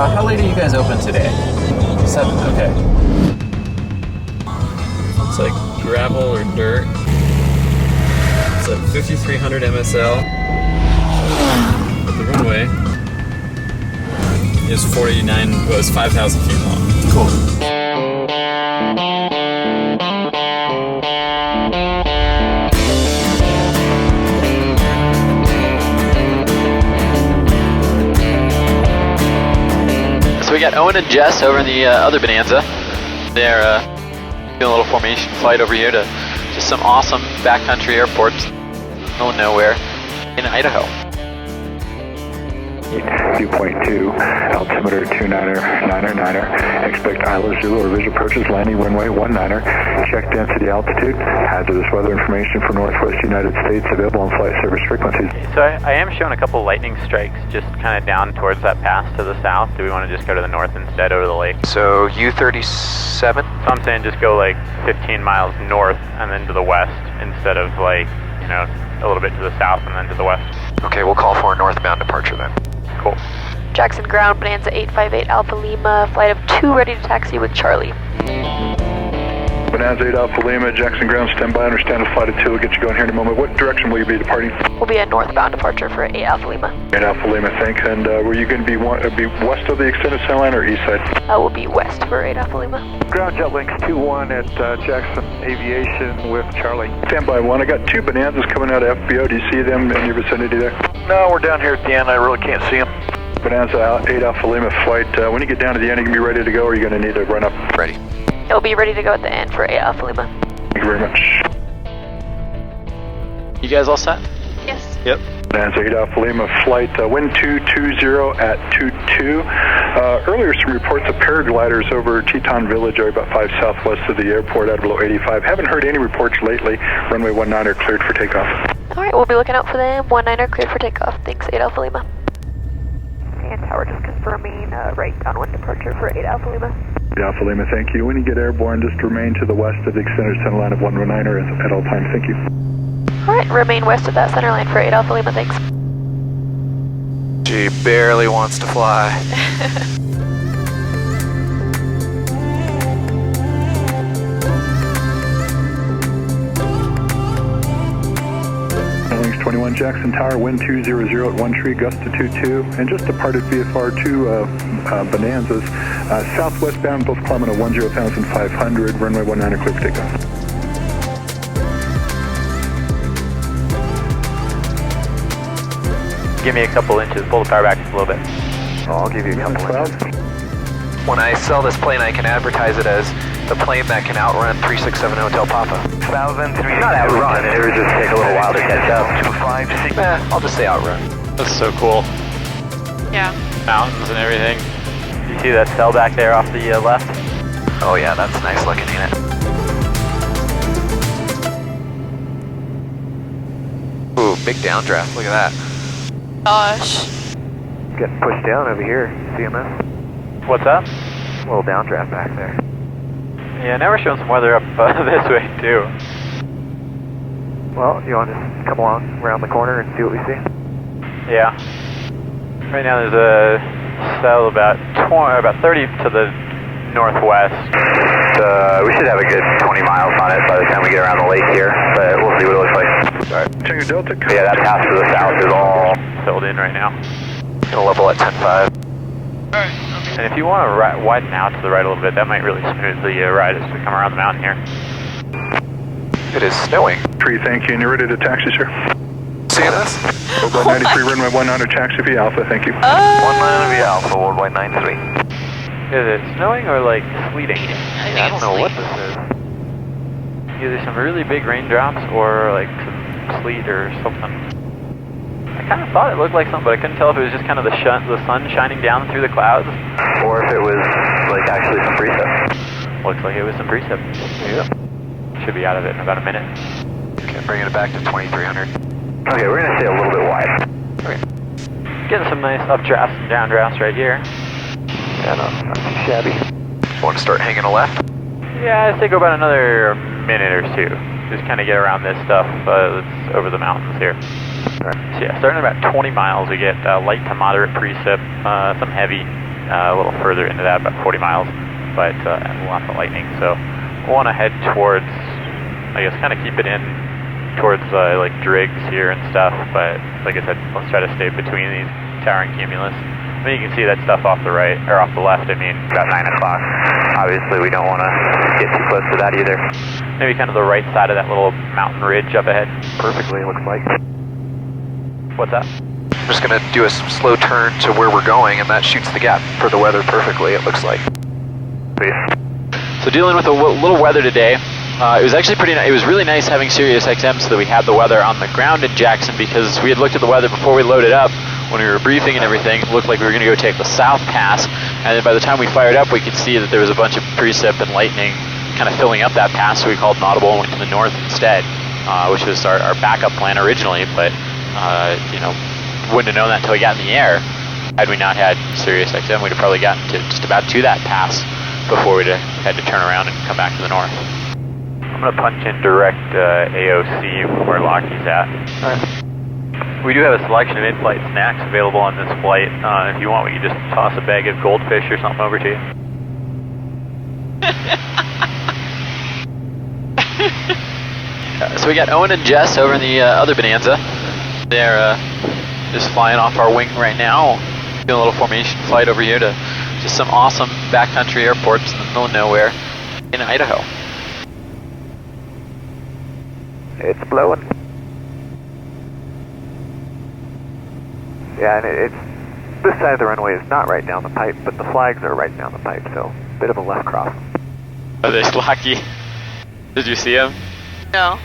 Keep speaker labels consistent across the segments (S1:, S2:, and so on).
S1: How late are you guys open today? 7, okay. It's like gravel or dirt. It's like 5,300 MSL. But the runway is 5,000 feet long. Cool.
S2: So we got Owen and Jess over in the other Bonanza. They're doing a little formation flight over here to just some awesome backcountry airports, middle of nowhere in Idaho.
S3: Viewpoint 2, altimeter 29er, expect Isla Zulu or visual approaches, landing runway 19er, check density altitude, hazardous weather information for Northwest United States available on flight service frequencies.
S4: So I am showing a couple lightning strikes just kind of down towards that pass to the south. Do we want to just go to the north instead over the lake?
S5: So U37?
S4: So I'm saying just go like 15 miles north and then to the west instead of like, you know, a little bit to the south and then to the west.
S5: Okay, we'll call for a northbound departure then.
S4: Cool.
S6: Jackson ground, Bonanza 858 Alpha Lima, flight of 2 ready to taxi with Charlie.
S3: Bonanza 8 Alpha Lima, Jackson ground, stand by, understand a flight of 2 will get you going here in a moment. What direction will you be departing?
S6: Will be a northbound departure for 8 Alpha Lima.
S3: 8 Alpha Lima, thanks. And were you going to be west of the extended center line or east side?
S6: Will be west for 8 Alpha Lima.
S7: Ground jet links 2-1 at Jackson Aviation with Charlie.
S3: Stand by 1. I got 2 Bonanzas coming out of FBO. Do you see them in your vicinity there?
S7: No, we're down here at the end. I really can't see them.
S3: Bonanza 8 Alpha Lima flight. When you get down to the end, you can be ready to go, or are you going to need to run up?
S5: Ready.
S6: It'll be ready to go at the end for 8 Alpha Lima.
S3: Thank you very much.
S2: You guys all set?
S6: Yes.
S2: Yep.
S3: Bonanza 8 Alpha Lima flight, wind 220 at 22. Earlier some reports of paragliders over Teton Village area about 5 southwest of the airport out of below 85. Haven't heard any reports lately. Runway 19 are cleared for takeoff.
S6: Alright, we'll be looking out for them. 19er cleared for takeoff. Thanks, 8 Alpha Lima. And tower just confirming right downwind departure for 8 Alpha Lima.
S3: 8 Alpha Lima, thank you. When you get airborne, just remain to the west of the extended center line of 119er at all times. Thank you.
S6: Alright, remain west of that center line for 8 Alpha Lima, thanks.
S5: She barely wants to fly.
S3: Links 21 Jackson Tower, wind 200 at 1 tree, gust to 22, and just departed VFR 2 Bonanzas. Southwestbound, both climbing at 10,500, runway 19 clear for takeoff.
S4: Give me a couple inches, pull the power back just a little bit.
S5: I'll give you a couple inches. When I sell this plane, I can advertise it as the plane that can outrun 367 Hotel Papa.
S7: 1,300.
S5: Not outrun, it would just take a little while to catch up.
S7: 256.
S5: I'll just say outrun.
S2: That's so cool.
S6: Yeah.
S4: Mountains and everything. You see that cell back there off the left?
S5: Oh yeah, that's nice looking, ain't it? Ooh, big downdraft, look at that.
S6: Gosh.
S5: Getting pushed down over here, CMS.
S4: What's up?
S5: A little downdraft back there.
S4: Yeah, now we're showing some weather up this way too.
S5: Well, you want to just come along around the corner and see what we see?
S4: Yeah. Right now there's a cell about 30 to the northwest.
S5: We should have a good 20 miles on it by the time we get around the lake here, but we'll see what it looks like. Alright.
S3: Tango Delta.
S5: Yeah, that pass to the south is all
S4: Filled in right now.
S5: gonna level at 10.5.
S6: Alright.
S4: And if you want to widen out to the right a little bit, that might really smooth the ride as we come around the mountain here.
S5: It is snowing.
S3: Tree, thank you. And you're ready to taxi, sir?
S5: Seeing this?
S3: Worldwide 93, runway 19 taxi via Alpha, thank you.
S5: 19 via Alpha, Worldwide 93.
S4: Is it snowing or like sleeting?
S6: I
S4: don't know what this is. Either some really big raindrops or like some sleet or something. I kind of thought it looked like something, but I couldn't tell if it was just kind of the sun shining down through the clouds,
S5: Or if it was like actually some precip.
S4: Looks like it was some precip.
S5: Yeah.
S4: Should be out of it in about a minute.
S5: Okay, bringing it back to 2,300. Okay, we're gonna stay a little bit wide.
S4: Okay. Getting some nice updrafts and downdrafts right here.
S5: Yeah, no, not too shabby. Want to start hanging a left?
S4: Yeah, I'd say go about another minute or two. Just kind of get around this stuff that's over the mountains here.
S5: Right.
S4: So yeah, starting at about 20 miles, we get light to moderate precip, some heavy, a little further into that, about 40 miles, but lots of lightning. So we'll want to head towards, I guess, kind of keep it in towards like Driggs here and stuff, but like I said, let's try to stay between these towering cumulus. I mean, you can see that stuff off the right, or off the left, I mean, about 9 o'clock. Obviously, we don't want to get too close to that either. Maybe kind of the right side of that little mountain ridge up ahead. Perfectly, it looks like. What's that?
S5: I'm just going to do a slow turn to where we're going, and that shoots the gap for the weather perfectly, it looks like.
S2: So dealing with a little weather today. It was actually it was really nice having Sirius XM so that we had the weather on the ground in Jackson, because we had looked at the weather before we loaded up. When we were briefing and everything, it looked like we were going to go take the South Pass, and then by the time we fired up, we could see that there was a bunch of precip and lightning kind of filling up that pass, so we called an audible and went to the north instead, which was our backup plan originally, but you know, wouldn't have known that until we got in the air. Had we not had Sirius XM, we'd have probably gotten to just about to that pass before we'd have had to turn around and come back to the north.
S4: I'm going to punch in direct AOC from where Lochie's at. We do have a selection of in-flight snacks available on this flight. If you want, we can just toss a bag of goldfish or something over to you.
S2: So we got Owen and Jess over in the other Bonanza. They're just flying off our wing right now, doing a little formation flight over here to just some awesome backcountry airports in the middle of nowhere in Idaho.
S7: It's blowing. Yeah, and it's this side of the runway is not right down the pipe, but the flags are right down the pipe, so a bit of a left cross.
S2: Oh, there's Lochie. Did you see him?
S6: No.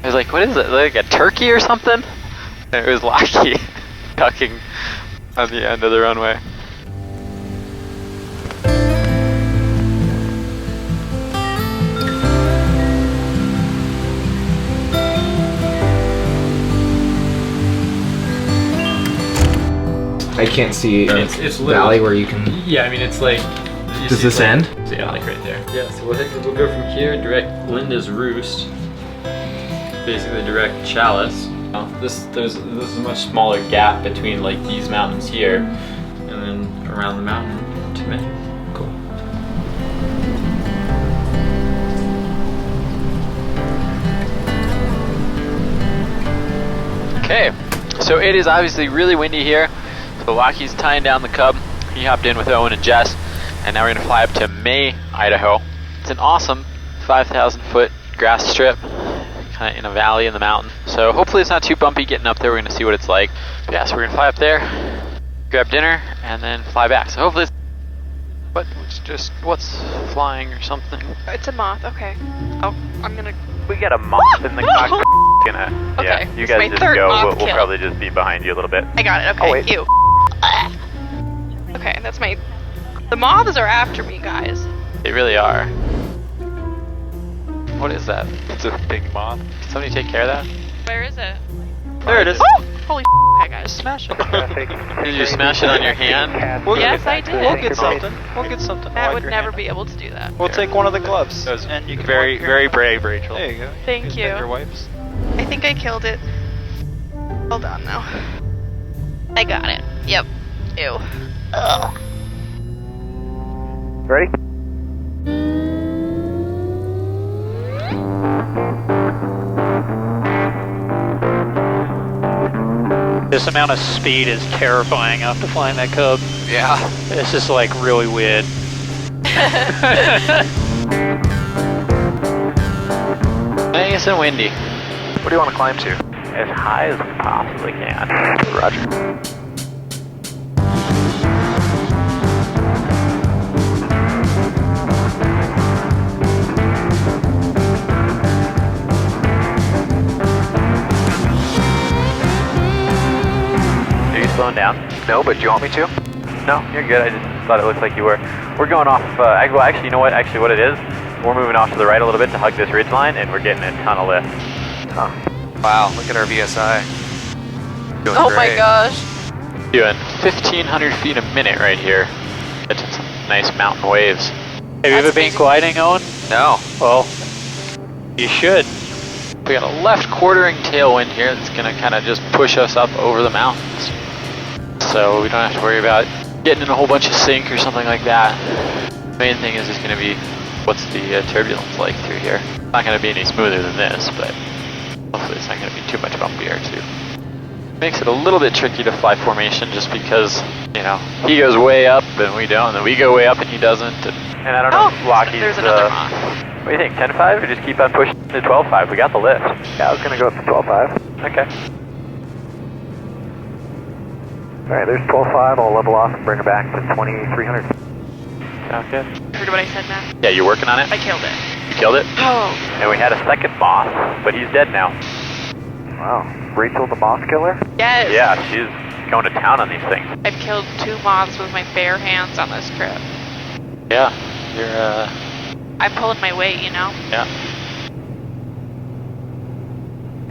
S2: I was like, what is it? Like a turkey or something? And it was Lochie ducking on the end of the runway.
S8: I can't see a
S1: It's
S8: valley where you can...
S1: Yeah, I mean, it's like...
S8: Does this end?
S1: So yeah, like right there. Yeah, so we'll go from here, direct Linda's Roost, basically direct Chalice. There's a much smaller gap between like these mountains here, and then around the mountain to me. Cool.
S2: Okay, so it is obviously really windy here. So Lochie's tying down the Cub. He hopped in with Owen and Jess, and now we're gonna fly up to May, Idaho. It's an awesome 5,000 foot grass strip, kind of in a valley in the mountain. So hopefully it's not too bumpy getting up there. We're gonna see what it's like. But yeah, so we're gonna fly up there, grab dinner, and then fly back. So hopefully what's flying or something.
S6: It's a moth, okay. Oh, I'm gonna...
S4: We got a moth in the cockpit.
S6: Okay,
S4: Yeah, you
S6: it's my
S4: guys just
S6: third
S4: go.
S6: moth
S4: We'll
S6: kill.
S4: probably just be behind you a little bit.
S6: I got it, okay.
S4: Oh, wait.
S6: Ew. Okay, that's my... The moths are after me, guys.
S2: They really are. What is that? It's a big moth. Can somebody take care of that?
S6: Where is it?
S2: There it is.
S6: Oh! Holy okay, guys.
S2: Smash it. Did you smash it on your hand?
S6: Yes, I did.
S9: We'll get something. We'll get something.
S6: Matt would never be able to do that.
S9: We'll take one of the gloves. And you can
S2: Very, very brave, Rachel.
S9: There you go.
S6: Thank you.
S9: Your wipes.
S6: I think I killed it. Hold on now. I got it. Yep. Ew. Ugh.
S7: Ready?
S9: This amount of speed is terrifying after flying that Cub.
S5: Yeah.
S9: It's just like really weird.
S2: Nice and windy.
S5: What do you want to climb to?
S4: As high as we possibly can.
S5: Roger.
S4: Are you slowing down?
S5: No, but do you want me to?
S4: No, you're good. I just thought it looked like you were. We're going off, well, actually, you know what? Actually, what it is, we're moving off to the right a little bit to hug this ridge line, and we're getting a ton of lift.
S5: Huh. Wow, look at our VSI. Doing
S6: Oh my
S5: great.
S6: gosh.
S2: Doing 1,500 feet a minute right here. That's some nice mountain waves.
S9: Have you ever been gliding, Owen?
S5: No.
S9: Well, you should.
S2: We got a left quartering tailwind here that's gonna kind of just push us up over the mountains. So we don't have to worry about getting in a whole bunch of sync or something like that. The main thing is just going to be what's the turbulence like through here. It's not going to be any smoother than this, but hopefully it's not going to be too much bumpier too. Makes it a little bit tricky to fly formation just because, you know, he goes way up and we don't, and then we go way up and he doesn't.
S4: And I don't know if Lochie's,
S10: there's another moth.
S4: what do you think, 10.5 or just keep on pushing to 12.5? We got the lift.
S7: Yeah, I was going to go up to 12.5.
S4: Okay.
S7: Alright, there's 12.5. I'll level off and bring her back to 2300.
S4: Sounds good.
S10: Heard what I said, Matt?
S2: Yeah, you working on it?
S10: I killed it.
S2: You killed it?
S10: Oh.
S4: And we had a second moth, but he's dead now.
S7: Wow. Rachel the moth killer?
S10: Yes.
S4: Yeah, she's going to town on these things.
S10: I've killed 2 moths with my bare hands on this trip.
S2: Yeah, you're,
S10: I'm pulling my weight, you know?
S2: yeah.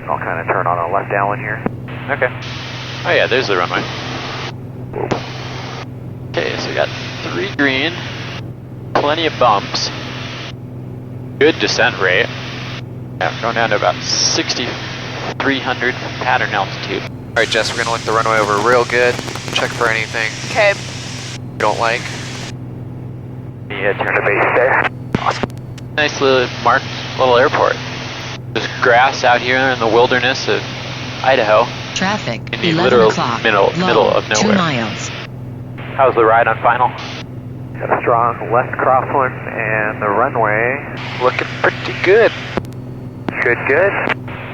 S7: I'll kind of turn on a left downwind here.
S4: Okay.
S2: Oh yeah, there's the runway. Okay, so we got 3 green, plenty of bumps, good descent rate. Yeah, we're going down to about 6,300 pattern altitude.
S5: Alright, Jess, we're gonna look the runway over real good. Check for anything
S10: Okay.
S5: you don't like.
S7: Yeah, turn to base there.
S2: Nice little marked little airport. There's grass out here in the wilderness of Idaho.
S11: Traffic,
S2: In the
S11: 11
S2: literal
S11: o'clock.
S2: middle
S11: Low,
S2: of
S11: 2
S2: nowhere.
S11: miles.
S4: How's the ride on final?
S7: Got a strong left crosswind and the runway.
S5: Looking pretty good.
S7: Good, good.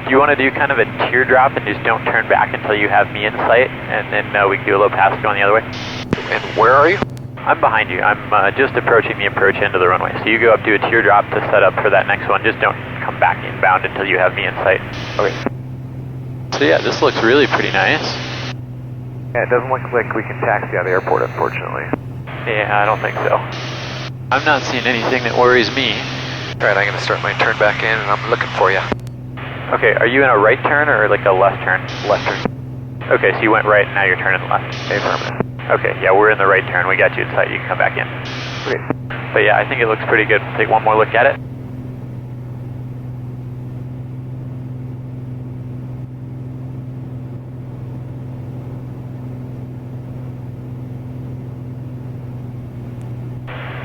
S4: You want to do kind of a teardrop and just don't turn back until you have me in sight, and then we can do a little pass going the other way?
S5: And where are you?
S4: I'm behind you. I'm just approaching the approach end of the runway. So you go up, do a teardrop to set up for that next one. Just don't come back inbound until you have me in sight.
S5: Okay.
S2: So yeah, this looks really pretty nice.
S7: Yeah, it doesn't look like we can taxi out of the airport, unfortunately.
S4: Yeah, I don't think so.
S2: I'm not seeing anything that worries me.
S5: Alright, I'm gonna start my turn back in and I'm looking for you.
S4: Okay, are you in a right turn or like a left turn?
S5: Left turn.
S4: Okay, so you went right and now you're turning left.
S5: Affirmative.
S4: Okay, yeah, we're in the right turn. We got you in sight. You can come back in.
S7: Okay.
S4: But yeah, I think it looks pretty good. Take one more look at it.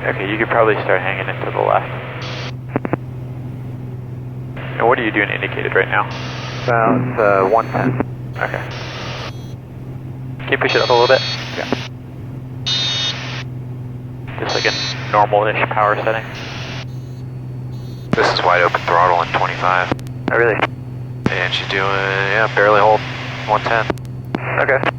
S4: Okay, you could probably start hanging it to the left. And what are you doing indicated right now?
S7: About 110.
S4: Okay. Can you push it up a little bit?
S7: Yeah.
S4: Just like a normal-ish power setting.
S5: This is wide open throttle in 25.
S4: Oh, really?
S5: And she's doing, yeah, barely hold 110.
S4: Okay.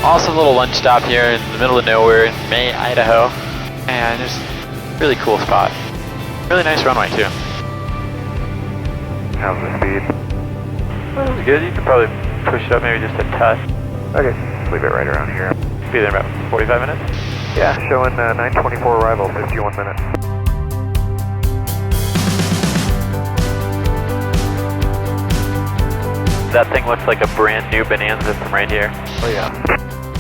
S2: awesome little lunch stop here in the middle of nowhere in May, Idaho. And just really cool spot. Really nice runway too.
S7: How's the speed?
S4: Well, it was good. You could probably push it up maybe just a touch.
S7: Okay, just leave it right around here.
S4: Be there in about 45 minutes.
S7: Yeah, showing 9:24 arrival, 51 minutes.
S4: That thing looks like a brand new Bonanza from right here.
S7: Oh yeah.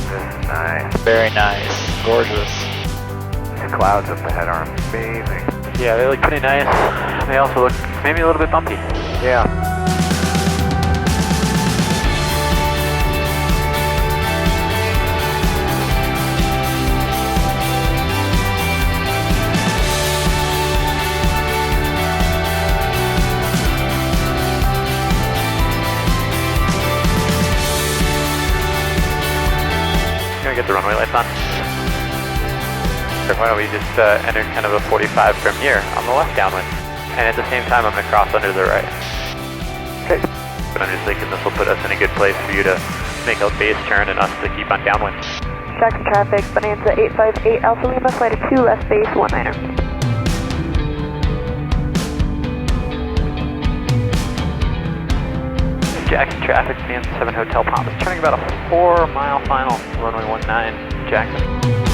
S7: This is nice.
S2: Very nice. Gorgeous.
S7: These clouds up ahead are amazing.
S4: Yeah, they look pretty nice. They also look maybe a little bit bumpy.
S7: Yeah.
S4: Get the runway lights on. Why don't we just enter kind of a 45 from here on the left downwind. And at the same time I'm going to cross under the right.
S7: Okay.
S4: But I'm just thinking this will put us in a good place for you to make a base turn and us to keep on downwind.
S6: Jackson traffic, Bonanza 858 Alpha Lima, flight of 2 left base 19er.
S4: Jackson traffic, Bonanza 7 Hotel Pop is turning about a 4-mile final, runway 19, Jackson.